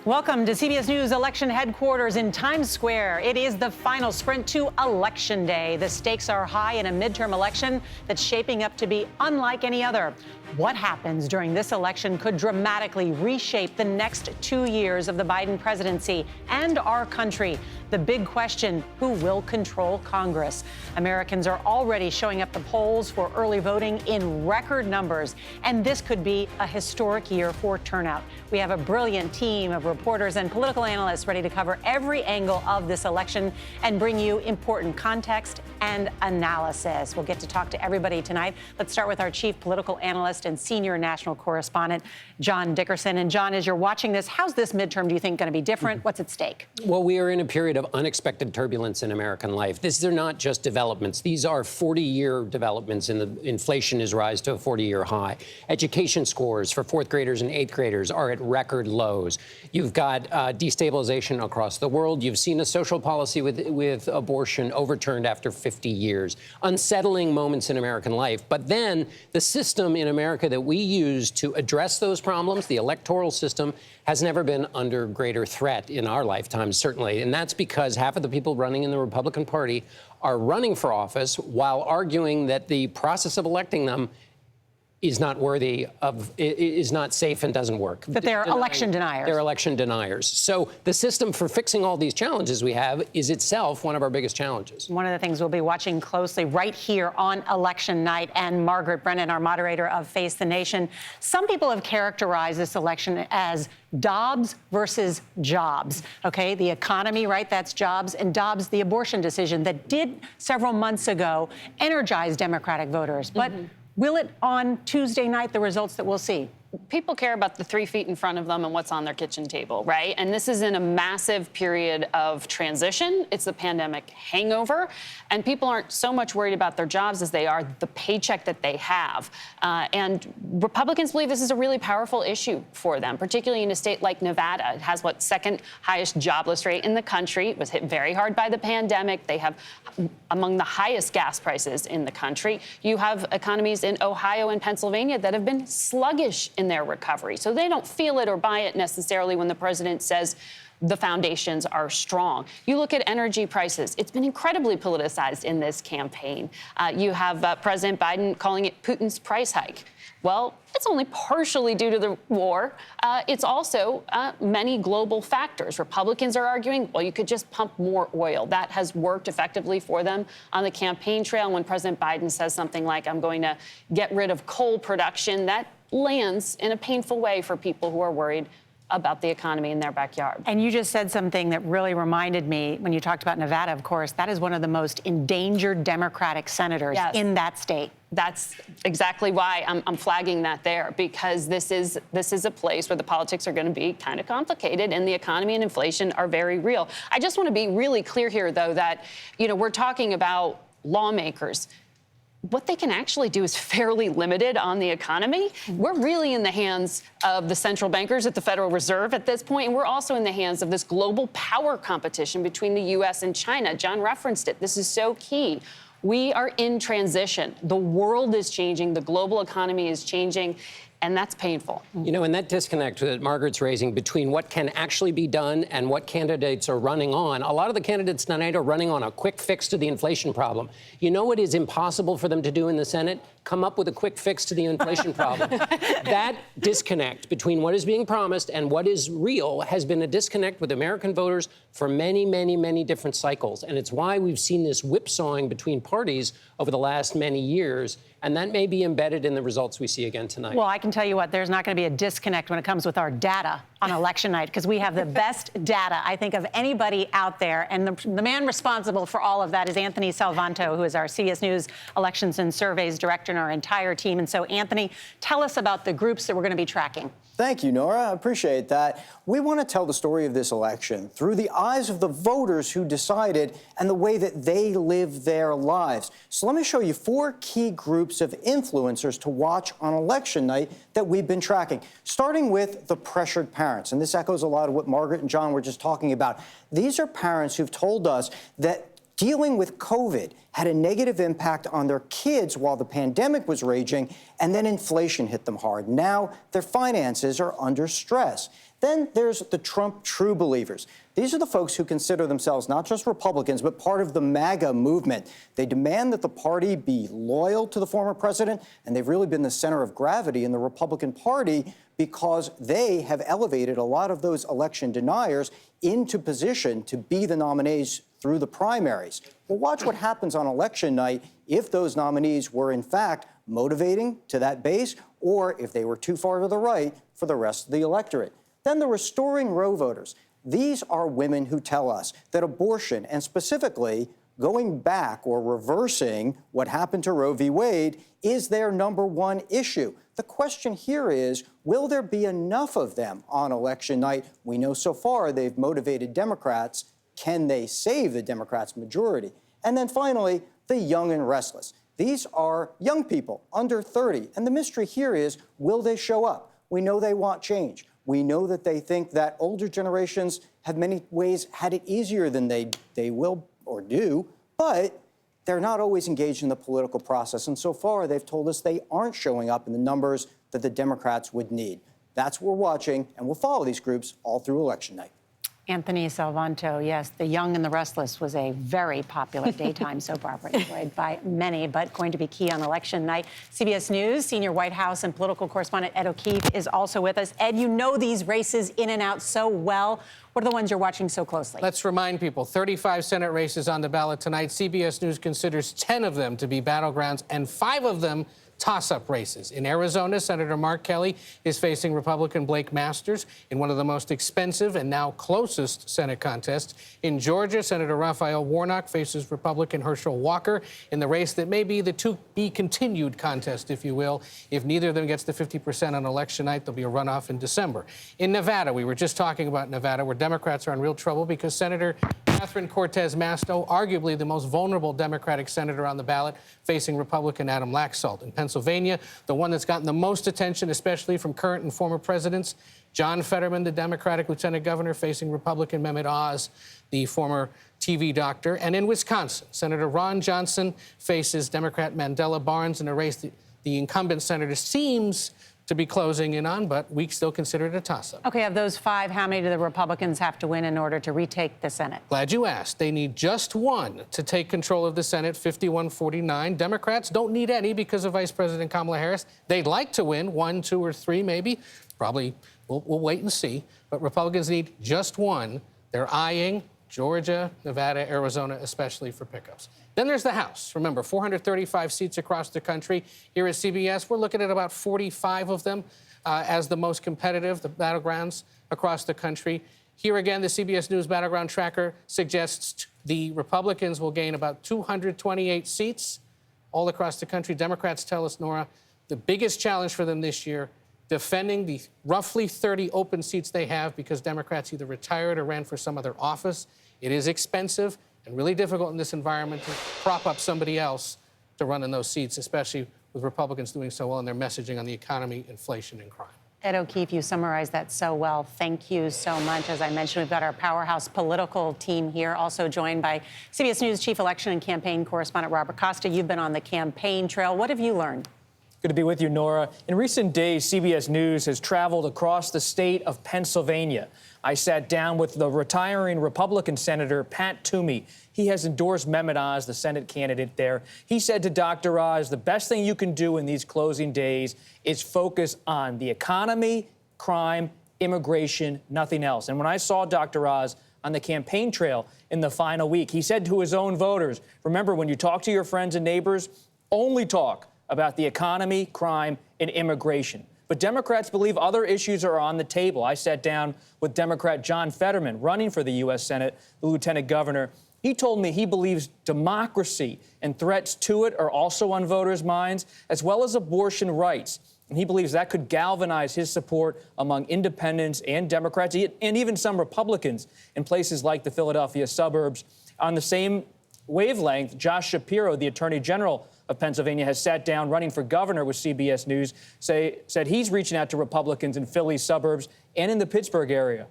Welcome to CBS News election headquarters in Times Square. It is the final sprint to Election Day. The stakes are high in a midterm election that's shaping up to be unlike any other. What happens during this election could dramatically reshape the next 2 years of the Biden presidency and our country. The big question, who will control Congress? Americans are already showing up the polls for early voting in record numbers, and this could be a historic year for turnout. We have a brilliant team of reporters and political analysts ready to cover every angle of this election and bring you important context and analysis. We'll get to talk to everybody tonight. Let's start with our chief political analyst and senior national correspondent, John Dickerson. And John, as you're watching this, how's this midterm, do you think, going to be different? What's at stake? Well, we are in a period of unexpected turbulence in American life. These are not just developments. These are 40-year developments, and the inflation is rise to a 40-year high. Education scores for fourth graders and eighth graders are at record lows. You've got destabilization across the world. You've seen a social policy with abortion overturned after 50 years. Unsettling moments in American life. But then the system in America that we use to address those problems, the electoral system, has never been under greater threat in our lifetime, certainly. And that's because half of the people running in the Republican Party are running for office while arguing that the process of electing them is not worthy of, is not safe and doesn't work. That they're election deniers. They're election deniers. So the system for fixing all these challenges we have is itself one of our biggest challenges. One of the things we'll be watching closely right here on election night, and Margaret Brennan, our moderator of Face the Nation. Some people have characterized this election as Dobbs versus jobs. Okay, the economy, right? That's jobs. And Dobbs, the abortion decision that did several months ago energize Democratic voters. But will it on Tuesday night, the results that we'll see? People care about the 3 feet in front of them and what's on their kitchen table, right? And this is in a massive period of transition. It's the pandemic hangover, and people aren't so much worried about their jobs as they are the paycheck that they have. And Republicans believe this is a really powerful issue for them, particularly in a state like Nevada. It has what, second highest jobless rate in the country. It was hit very hard by the pandemic. They have among the highest gas prices in the country. You have economies in Ohio and Pennsylvania that have been sluggish in their recovery. So they don't feel it or buy it necessarily when the president says the foundations are strong. You look at energy prices. It's been incredibly politicized in this campaign. You have President Biden calling it Putin's price hike. Well, it's only partially due to the war. It's also many global factors. Republicans are arguing, well, you could just pump more oil. That has worked effectively for them on the campaign trail. When President Biden says something like, I'm going to get rid of coal production, that lands in a painful way for people who are worried about the economy in their backyard. And you just said something that really reminded me when you talked about Nevada, of course. That is one of the most endangered Democratic senators in that state. That's exactly why I'm flagging that there, because this is a place where the politics are going to be kind of complicated and the economy and inflation are very real. I just want to be really clear here, though, that, we're talking about lawmakers. What they can actually do is fairly limited on the economy. We're really in the hands of the central bankers at the Federal Reserve at this point, and we're also in the hands of this global power competition between the U.S. and China. John referenced it. This is so key. We are in transition. The world is changing. The global economy is changing. And that's painful. And that disconnect that Margaret's raising between what can actually be done and what candidates are running on, a lot of the candidates tonight are running on a quick fix to the inflation problem. You know what is impossible for them to do in the Senate? Come up with a quick fix to the inflation problem. That disconnect between what is being promised and what is real has been a disconnect with American voters for many, many, many different cycles. And it's why we've seen this whipsawing between parties over the last many years. And that may be embedded in the results we see again tonight. Well, I can tell you what, there's not going to be a disconnect when it comes with our data on election night, because we have the best data, I think, of anybody out there. And the man responsible for all of that is Anthony Salvanto, who is our CBS News Elections and Surveys Director, and our entire team. And so, Anthony, tell us about the groups that we're going to be tracking. Thank you, Nora. I appreciate that. We want to tell the story of this election through the eyes of the voters who decided and the way that they live their lives. So let me show you 4 key groups of influencers to watch on election night that we've been tracking, starting with the pressured parents. And this echoes a lot of what Margaret and John were just talking about. These are parents who've told us that dealing with COVID had a negative impact on their kids while the pandemic was raging, and then inflation hit them hard. Now their finances are under stress. Then there's the Trump true believers. These are the folks who consider themselves not just Republicans, but part of the MAGA movement. They demand that the party be loyal to the former president, and they've really been the center of gravity in the Republican Party because they have elevated a lot of those election deniers into position to be the nominees through the primaries. Well, watch what happens on election night if those nominees were, in fact, motivating to that base, or if they were too far to the right for the rest of the electorate. Then the Restoring Roe voters. These are women who tell us that abortion, and specifically going back or reversing what happened to Roe v. Wade, is their #1 issue. The question here is, will there be enough of them on election night? We know so far they've motivated Democrats. Can they save the Democrats' majority? And then finally, the young and restless. These are young people under 30. And the mystery here is, will they show up? We know they want change. We know that they think that older generations have many ways had it easier than they will or do, but they're not always engaged in the political process. And so far, they've told us they aren't showing up in the numbers that the Democrats would need. That's what we're watching, and we'll follow these groups all through election night. Anthony Salvanto, yes, The Young and the Restless was a very popular daytime soap opera enjoyed by many, but going to be key on election night. CBS News senior White House and political correspondent Ed O'Keefe is also with us. Ed, you know these races in and out so well. What are the ones you're watching so closely? Let's remind people, 35 Senate races on the ballot tonight. CBS News considers 10 of them to be battlegrounds and 5 of them toss-up races. In Arizona, Senator Mark Kelly is facing Republican Blake Masters in one of the most expensive and now closest Senate contests. In Georgia, Senator Raphael Warnock faces Republican Herschel Walker in the race that may be the to-be-continued contest, if you will. If neither of them gets the 50% on election night, there'll be a runoff in December. In Nevada, we were just talking about Nevada, where Democrats are in real trouble because Senator Catherine Cortez Masto, arguably the most vulnerable Democratic senator on the ballot, facing Republican Adam Laxalt. In Pennsylvania, the one that's gotten the most attention, especially from current and former presidents, John Fetterman, the Democratic lieutenant governor, facing Republican Mehmet Oz, the former TV doctor. And in Wisconsin, Senator Ron Johnson faces Democrat Mandela Barnes in a race that the incumbent senator seems to be closing in on, but we still consider it a toss-up. Okay, of those 5, how many do the Republicans have to win in order to retake the Senate? Glad you asked. They need just 1 to take control of the Senate, 51-49. Democrats don't need any because of Vice President Kamala Harris. They'd like to win 1, 2, or 3, maybe. Probably, we'll wait and see. But Republicans need just 1. They're eyeing Georgia, Nevada, Arizona, especially for pickups. Then there's the House. Remember, 435 seats across the country. Here at CBS, we're looking at about 45 of them as the most competitive, the battlegrounds across the country. Here again, the CBS News Battleground Tracker suggests the Republicans will gain about 228 seats all across the country. Democrats tell us, Norah, the biggest challenge for them this year, defending the roughly 30 open seats they have because Democrats either retired or ran for some other office. It is expensive and really difficult in this environment to prop up somebody else to run in those seats, especially with Republicans doing so well in their messaging on the economy, inflation, and crime. Ed O'Keefe, you summarized that so well. Thank you so much. As I mentioned, we've got our powerhouse political team here, also joined by CBS News chief election and campaign correspondent Robert Costa. You've been on the campaign trail. What have you learned? Good to be with you, Norah. In recent days, CBS News has traveled across the state of Pennsylvania. I sat down with the retiring Republican Senator Pat Toomey. He has endorsed Mehmet Oz, the Senate candidate there. He said to Dr. Oz, the best thing you can do in these closing days is focus on the economy, crime, immigration, nothing else. And when I saw Dr. Oz on the campaign trail in the final week, he said to his own voters, remember, when you talk to your friends and neighbors, only talk about the economy, crime, and immigration. But Democrats believe other issues are on the table. I sat down with Democrat John Fetterman, running for the U.S. Senate, the lieutenant governor. He told me he believes democracy and threats to it are also on voters' minds, as well as abortion rights. And he believes that could galvanize his support among independents and Democrats, and even some Republicans in places like the Philadelphia suburbs. On the same wavelength, Josh Shapiro, the Attorney General of Pennsylvania, has sat down running for governor with CBS News, said he's reaching out to Republicans in Philly's suburbs and in the Pittsburgh area.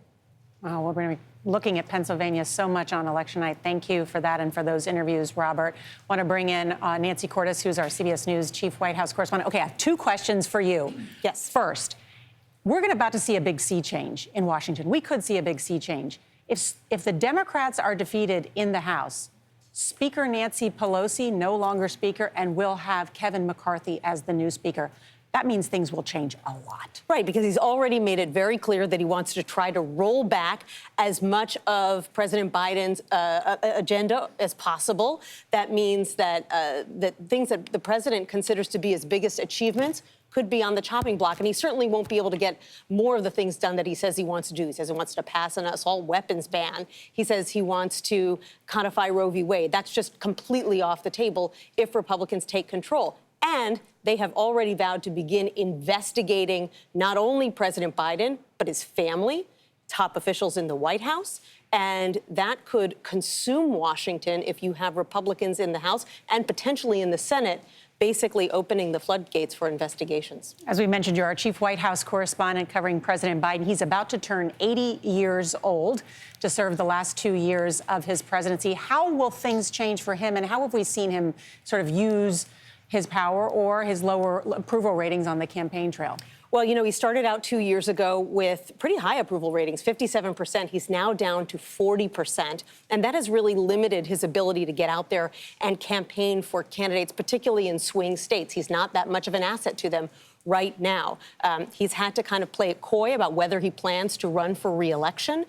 Well, we're going to be looking at Pennsylvania so much on election night. Thank you for that and for those interviews, Robert. I want to bring in Nancy Cordes, who's our CBS News chief White House correspondent. Okay, I have 2 questions for you. Yes. First, We're about to see a big sea change in Washington. We could see a big sea change. If the Democrats are defeated in the House, Speaker Nancy Pelosi no longer Speaker, and we'll have Kevin McCarthy as the new Speaker. That means things will change a lot. Right, because he's already made it very clear that he wants to try to roll back as much of President Biden's agenda as possible. That means that that things that the president considers to be his biggest achievements could be on the chopping block, and he certainly won't be able to get more of the things done that he says he wants to do. He says he wants to pass an assault weapons ban. He says he wants to codify Roe v. Wade. That's just completely off the table if Republicans take control. And they have already vowed to begin investigating not only President Biden, but his family, top officials in the White House. And that could consume Washington if you have Republicans in the House and potentially in the Senate basically opening the floodgates for investigations. As we mentioned, you're our chief White House correspondent covering President Biden. He's about to turn 80 years old to serve the last 2 years of his presidency. How will things change for him, and how have we seen him sort of use his power or his lower approval ratings on the campaign trail? Well, you know, he started out 2 years ago with pretty high approval ratings, 57%. He's now down to 40%. And that has really limited his ability to get out there and campaign for candidates, particularly in swing states. He's not that much of an asset to them right now. He's had to kind of play it coy about whether he plans to run for re-election.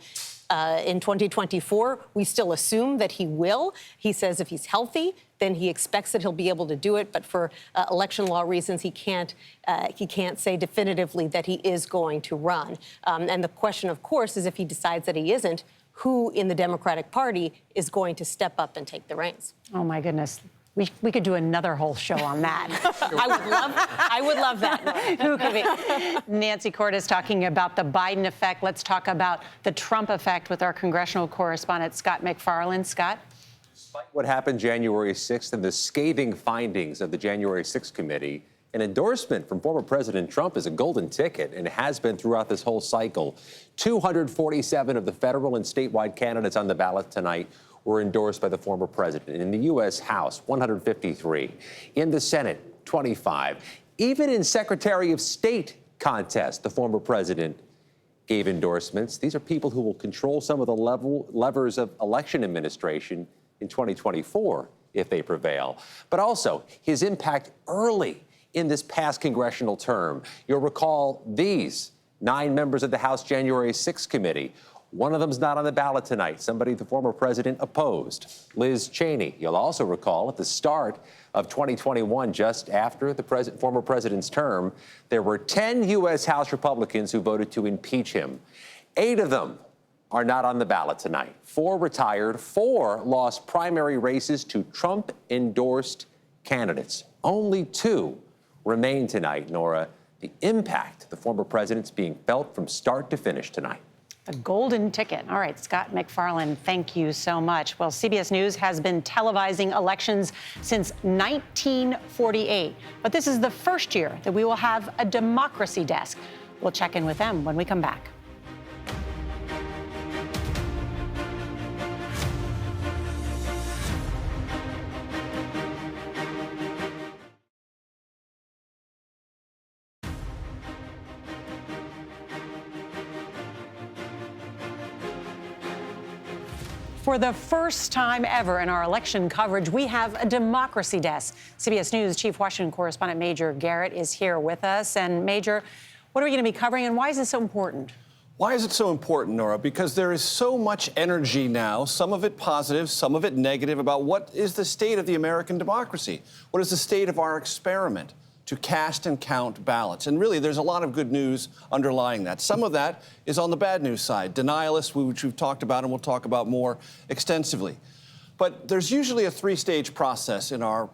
In 2024, we still assume that he will. He says if he's healthy, then he expects that he'll be able to do it. But for election law reasons, he can't say definitively that he is going to run. And the question, of course, is if he decides that he isn't, who in the Democratic Party is going to step up and take the reins? Oh, my goodness. We could do another whole show on that. I would love that. Who could be? Nancy Cordes talking about the Biden effect. Let's talk about the Trump effect with our congressional correspondent, Scott MacFarlane. Scott? Despite what happened January 6th and the scathing findings of the January 6th committee, an endorsement from former President Trump is a golden ticket and has been throughout this whole cycle. 247 of the federal and statewide candidates on the ballot tonight were endorsed by the former president. In the U.S. House, 153. In the Senate, 25. Even in Secretary of State contest, the former president gave endorsements. These are people who will control some of the levers of election administration in 2024 if they prevail. But also his impact early in this past congressional term. You'll recall these 9 members of the House January 6th committee. One of them's not on the ballot tonight, somebody the former president opposed, Liz Cheney. You'll also recall at the start of 2021, just after the former president's term, there were 10 U.S. House Republicans who voted to impeach him. 8 of them are not on the ballot tonight. 4 retired, 4 lost primary races to Trump-endorsed candidates. Only 2 remain tonight, Nora. The impact the former president's being felt from start to finish tonight. The golden ticket. All right, Scott MacFarlane, thank you so much. Well, CBS News has been televising elections since 1948, but this is the first year that we will have a democracy desk. We'll check in with them when we come back. For the first time ever in our election coverage, we have a democracy desk. CBS News Chief Washington Correspondent Major Garrett is here with us. And Major, what are we going to be covering, and why is this so important? Why is it so important, Nora? Because there is so much energy now, some of it positive, some of it negative, about what is the state of the American democracy? What is the state of our experiment to cast and count ballots? And really, there's a lot of good news underlying that. Some of that is on the bad news side, denialists, which we've talked about and we'll talk about more extensively. But there's usually a 3-stage process in our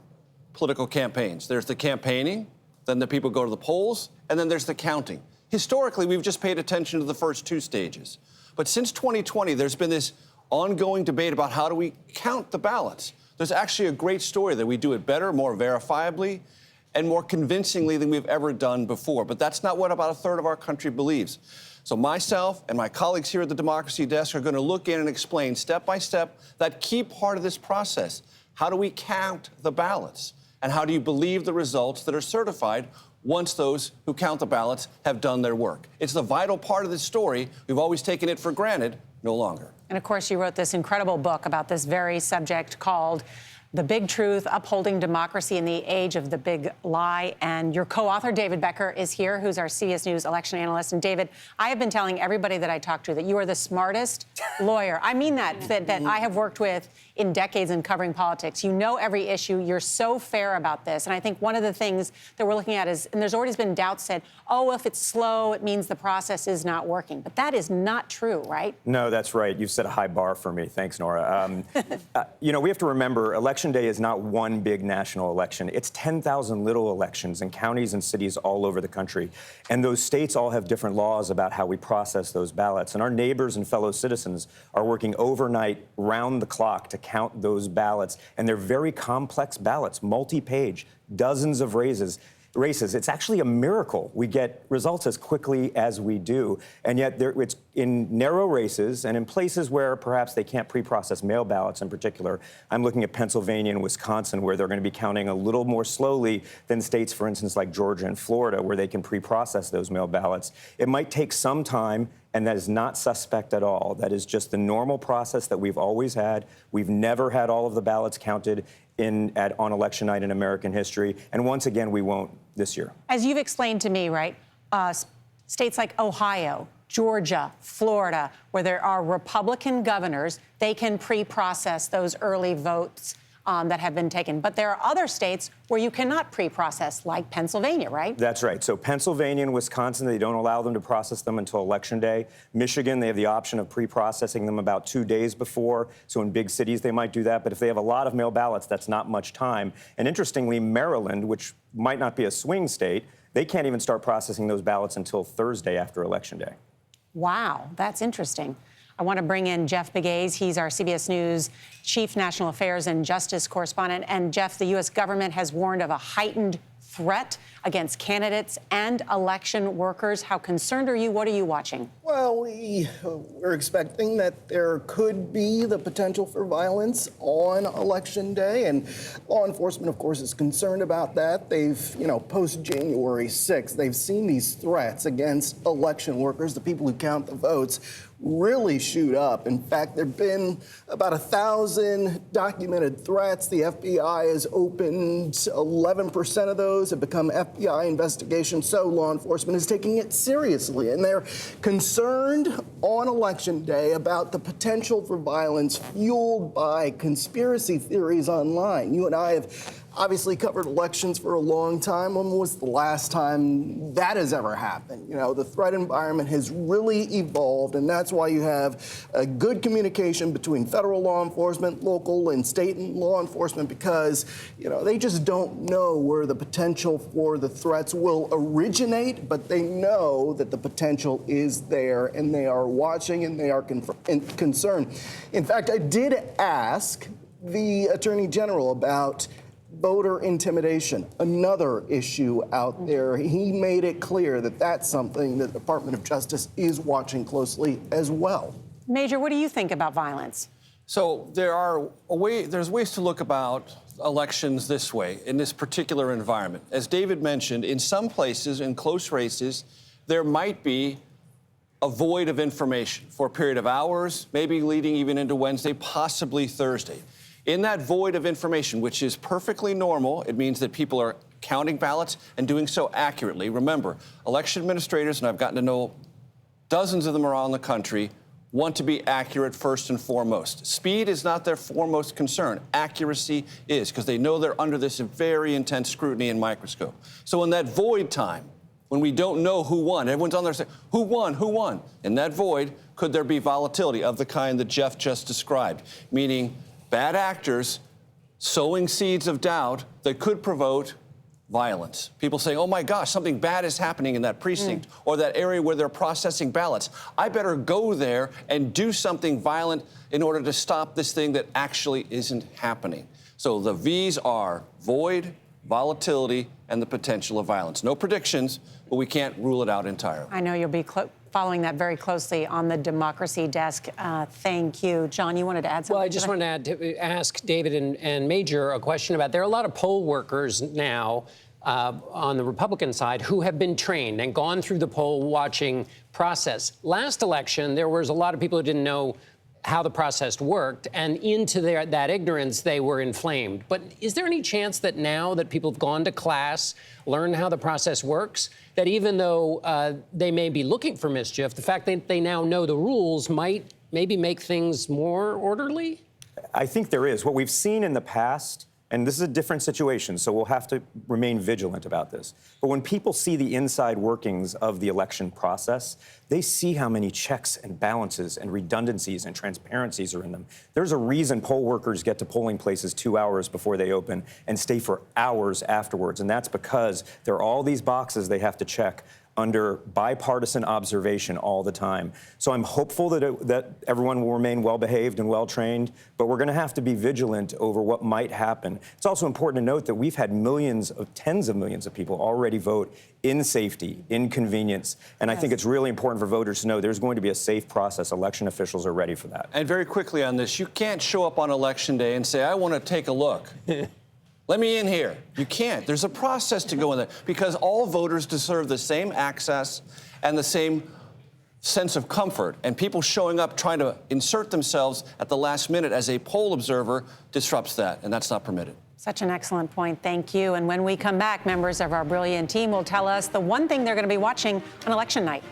political campaigns. There's the campaigning, then the people go to the polls, and then there's the counting. Historically, we've just paid attention to the first 2 stages. But since 2020, there's been this ongoing debate about how do we count the ballots. There's actually a great story that we do it better, more verifiably, and more convincingly than we've ever done before. But that's not what about a third of our country believes. So myself and my colleagues here at the Democracy Desk are going to look in and explain step by step that key part of this process. How do we count the ballots? And how do you believe the results that are certified once those who count the ballots have done their work. It's the vital part of this story. We've always taken it for granted, no longer. And of course, you wrote this incredible book about this very subject called The Big Truth, Upholding Democracy in the Age of the Big Lie. And your co-author, David Becker, is here, who's our CBS News election analyst. And David, I have been telling everybody that I talk to that you are the smartest lawyer. I mean that I have worked with in decades in covering politics. You know every issue. You're so fair about this. And I think one of the things that we're looking at is, and there's always been doubts said, oh, if it's slow, it means the process is not working. But that is not true, right? No, that's right. You've set a high bar for me. Thanks, Nora. You know, we have to remember, Election Day is not one big national election. It's 10,000 little elections in counties and cities all over the country. And those states all have different laws about how we process those ballots. And our neighbors and fellow citizens are working overnight, round the clock, to count those ballots. And they're very complex ballots, multi-page, dozens of races. It's actually a miracle we get results as quickly as we do. And yet it's in narrow races and in places where perhaps they can't pre-process mail ballots in particular. I'm looking at Pennsylvania and Wisconsin, where they're going to be counting a little more slowly than states, for instance, like Georgia and Florida, where they can pre-process those mail ballots. It might take some time, and that is not suspect at all. That is just the normal process that we've always had. We've never had all of the ballots counted on election night in American history. And once again, we won't this year. As you've explained to me, right, states like Ohio, Georgia, Florida, where there are Republican governors, they can pre-process those early votes that have been taken. But there are other states where you cannot pre-process, like Pennsylvania, right? That's right. So Pennsylvania and Wisconsin, they don't allow them to process them until Election Day. Michigan, they have the option of pre-processing them about 2 days before. So in big cities, they might do that. But if they have a lot of mail ballots, that's not much time. And interestingly, Maryland, which might not be a swing state, they can't even start processing those ballots until Thursday after Election Day. Wow, that's interesting. I want to bring in Jeff Begays. He's our CBS News Chief National Affairs and Justice Correspondent. And Jeff, the U.S. government has warned of a heightened threat against candidates and election workers. How concerned are you? What are you watching? Well, we're expecting that there could be the potential for violence on Election Day, and law enforcement, of course, is concerned about that. They've, post-January 6th, they've seen these threats against election workers, the people who count the votes, really shoot up. In fact, there have been about 1,000 documented threats. The FBI has opened 11% of those have become FBI investigations, so law enforcement is taking it seriously. And they're concerned on Election Day about the potential for violence fueled by conspiracy theories online. You and I have obviously covered elections for a long time. When was the last time that has ever happened? The threat environment has really evolved, and that's why you have a good communication between federal law enforcement, local and state law enforcement, because, they just don't know where the potential for the threats will originate, but they know that the potential is there, and they are watching, and they are concerned. In fact, I did ask the Attorney General about voter intimidation, another issue out there. He made it clear that that's something that the Department of Justice is watching closely as well. Major, what do you think about violence? So there's ways to look about elections this way, in this particular environment. As David mentioned, in some places, in close races, there might be a void of information for a period of hours, maybe leading even into Wednesday, possibly Thursday. In that void of information, which is perfectly normal, it means that people are counting ballots and doing so accurately. Remember, election administrators, and I've gotten to know dozens of them around the country, want to be accurate first and foremost. Speed is not their foremost concern. Accuracy is, because they know they're under this very intense scrutiny and microscope. So in that void time, when we don't know who won, everyone's on there saying, who won, who won? In that void, could there be volatility of the kind that Jeff just described, meaning bad actors sowing seeds of doubt that could provoke violence. People saying, oh my gosh, something bad is happening in that precinct or that area where they're processing ballots. I better go there and do something violent in order to stop this thing that actually isn't happening. So the V's are void, volatility, and the potential of violence. No predictions, but we can't rule it out entirely. I know you'll be following that very closely on the democracy desk. Thank you. John, you wanted to add something? Well, I just wanted to ask David and Major a question about, there are a lot of poll workers now on the Republican side who have been trained and gone through the poll watching process. Last election, there was a lot of people who didn't know how the process worked, and into that ignorance, they were inflamed. But is there any chance that now that people have gone to class, learned how the process works, that even though they may be looking for mischief, the fact that they now know the rules might maybe make things more orderly? I think there is. What we've seen in the past, and this is a different situation, so we'll have to remain vigilant about this. But when people see the inside workings of the election process, they see how many checks and balances and redundancies and transparencies are in them. There's a reason poll workers get to polling places 2 hours before they open and stay for hours afterwards. And that's because there are all these boxes they have to check under bipartisan observation all the time. So I'm hopeful that everyone will remain well-behaved and well-trained, but we're going to have to be vigilant over what might happen. It's also important to note that we've had tens of millions of people already vote in safety, in convenience, and I think it's really important for voters to know there's going to be a safe process. Election officials are ready for that. And very quickly on this, you can't show up on Election Day and say, I want to take a look. Let me in here. You can't. There's a process to go in there because all voters deserve the same access and the same sense of comfort. And people showing up trying to insert themselves at the last minute as a poll observer disrupts that, and that's not permitted. Such an excellent point. Thank you. And when we come back, members of our brilliant team will tell us the one thing they're going to be watching on election night.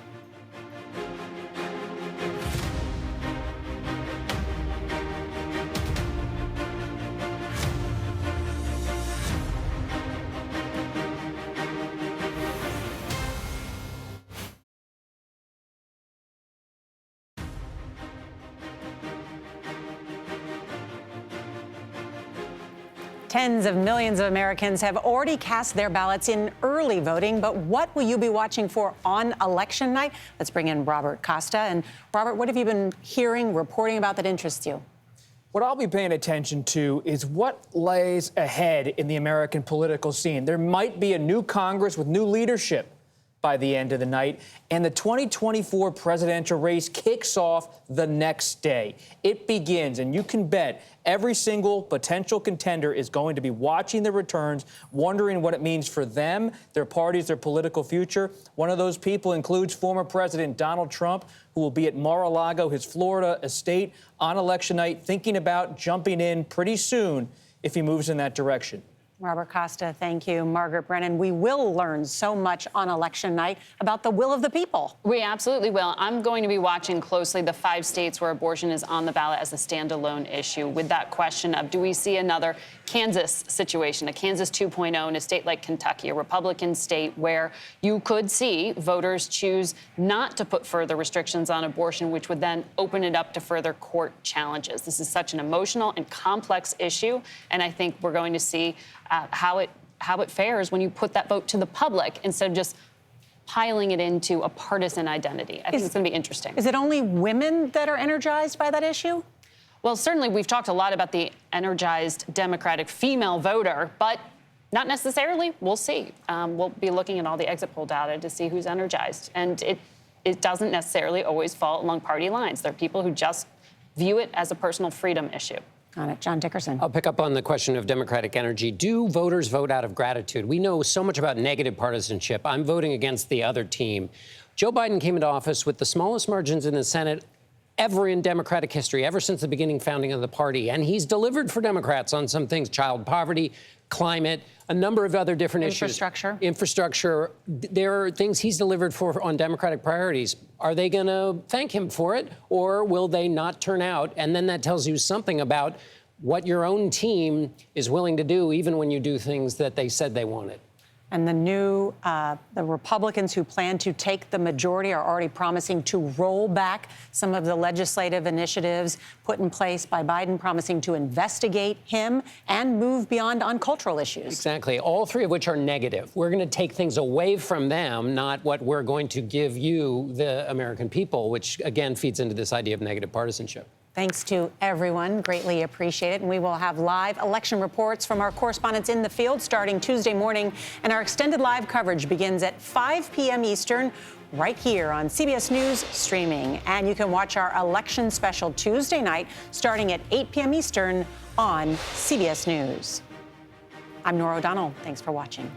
Tens of millions of Americans have already cast their ballots in early voting, but what will you be watching for on election night? Let's bring in Robert Costa. And Robert, what have you been hearing, reporting about that interests you? What I'll be paying attention to is what lays ahead in the American political scene. There might be a new Congress with new leadership by the end of the night, and the 2024 presidential race kicks off the next day. It begins, and you can bet every single potential contender is going to be watching the returns, wondering what it means for them, their parties, their political future. One of those people includes former President Donald Trump, who will be at Mar-a-Lago, his Florida estate, on election night, thinking about jumping in pretty soon if he moves in that direction. Robert Costa, thank you. Margaret Brennan, we will learn so much on election night about the will of the people. We absolutely will. I'm going to be watching closely the 5 states where abortion is on the ballot as a standalone issue, with that question of, do we see another Kansas situation, a Kansas 2.0 in a state like Kentucky, a Republican state where you could see voters choose not to put further restrictions on abortion, which would then open it up to further court challenges. This is such an emotional and complex issue, and I think we're going to see how it fares when you put that vote to the public instead of just piling it into a partisan identity. I think it's going to be interesting. Is it only women that are energized by that issue? Well, certainly we've talked a lot about the energized Democratic female voter, but not necessarily. We'll see. We'll be looking at all the exit poll data to see who's energized. And it doesn't necessarily always fall along party lines. There are people who just view it as a personal freedom issue. On it, John Dickerson. I'll pick up on the question of Democratic energy. Do voters vote out of gratitude? We know so much about negative partisanship. I'm voting against the other team. Joe Biden came into office with the smallest margins in the Senate ever in Democratic history, ever since the founding of the party. And he's delivered for Democrats on some things, child poverty, climate, a number of other different issues. Infrastructure. There are things he's delivered for on Democratic priorities. Are they going to thank him for it, or will they not turn out? And then that tells you something about what your own team is willing to do, even when you do things that they said they wanted. And the Republicans who plan to take the majority are already promising to roll back some of the legislative initiatives put in place by Biden, promising to investigate him and move beyond on cultural issues. Exactly. All 3 of which are negative. We're going to take things away from them, not what we're going to give you, the American people, which, again, feeds into this idea of negative partisanship. Thanks to everyone. Greatly appreciate it. And we will have live election reports from our correspondents in the field starting Tuesday morning. And our extended live coverage begins at 5 p.m. Eastern right here on CBS News Streaming. And you can watch our election special Tuesday night starting at 8 p.m. Eastern on CBS News. I'm Norah O'Donnell. Thanks for watching.